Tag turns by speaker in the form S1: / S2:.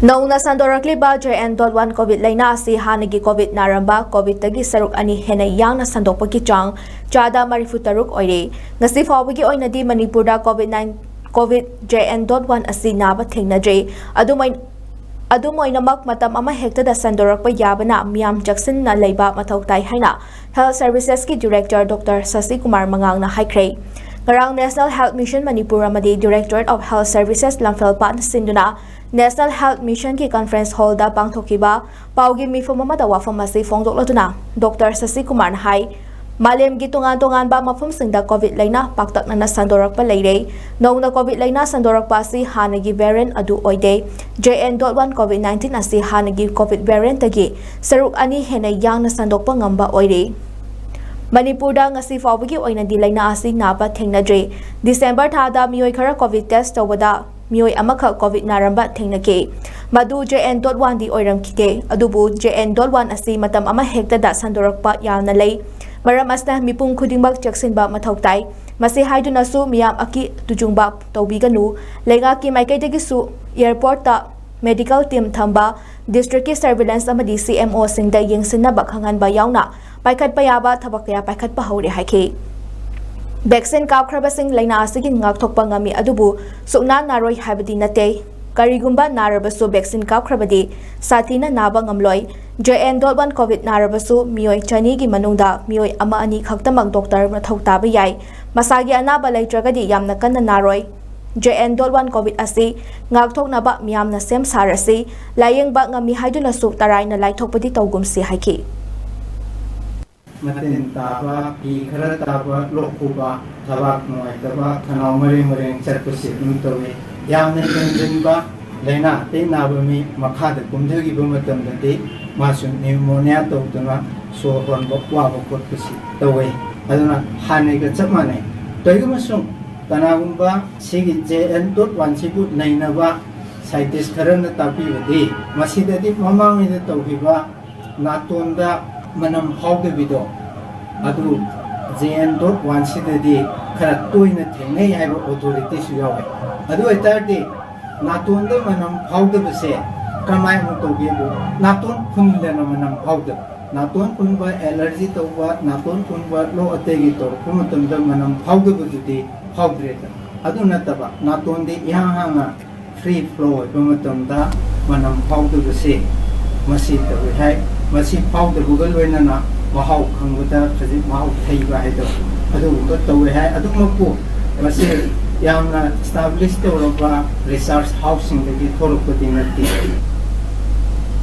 S1: Nauna sandorakliba JN.1 COVID laina asi hanagi COVID naramba COVID tagi saruk ani hena yangna sandokpagi chang chada marifutaruk oire ngasi fawbagi oinadi Manipur da COVID JN.1 asi naba Thengnadri adumoinamak matam ama hekta da sandorakpa yabana miyam Jackson na leiba mathautai haina Health Services ki Director Dr. Sasi Kumar Mangang na HAIKHRE Ngarang National Health Mission Manipur amadi Directorate of Health Services Lamfelpa na sinduna National Health Mission ki Conference Hall da pangthokiba paugi mifom amada wafam asi fongdoklatuna Dr. Sasi Kumar na hai malem gi tongan ba mafam singda COVID laina paktakna na sandorakpa leire nongna COVID laina sandorakpa si hanagi variant adu oide JN.1 COVID-19 asi hanagi COVID variant tagi saruk ani hena yang na sandokpa ngamba oire Manipur da ngasi fawbagi oina di laina asi naba Thengnadri December thada mioi khara COVID test tawada mioi amakha COVID naramba thengnake madu JN.1 di oiram kite adubu JN.1 asi matam ama hekta da sandorakpa yalna lei maram asna mipum khudingmak cheksinba mathautai masi haiduna su miyam aki tujungba tawbiganu lenga ki maikai su airport ta medical team thamba district ki surveillance amadi CMO singda yengsinna bakhangan ba yauna paikhat payaba thabakya paikhat pa haure haike vaccine kapkhrabasing laina asigi ngakthokpa ngami adubu sukna naroi habadi nate karigumba narabasu vaccine kapkhrabadi sathina naba ngamloi JN.1 COVID narabasu mioi chani gi manungda mioi ama ani khaktamak doctor mathau taba yai masagi anaba laitragadi yamna kanna naroi JN.1 COVID asi ngakthoknaba miyamna sem sarasi layengba ngami haiduna su taraina laithokpadi tawgumsi haiki
S2: Matin taba ikhra taba lokuba tabak noi taba khanau mari charpusi nutawe yamna kanjinba lena te nabami makhada kumdagi bumatam date masun pneumonia tawtuna so hon bokwa bokot kusi tawe aduna hanega chapmane toygumasung tanagumba sigi JN.1 sibu nainaba scientist kharana tapibadi masidadi mamangida tawhiba natonda manam hawdebido adu JN.1 sidadi khara toina thengnei haiba authority su yawe adu etardi natonda manam hawdebase kamai mu tawgebu naton khundana manam hawde naton kunba allergy tawba naton kunba lo ategi to kumatamda manam hawdebudi hawdreta adu nataba naton de yahanga free flow kumatamda manam hawdebase masi tawi hai masi hawde google wenana mahau khangbuda khaji mahau thaiba haido adu ko tawi hai adu makku masi yamna establish tawba research housing de thorokoti nati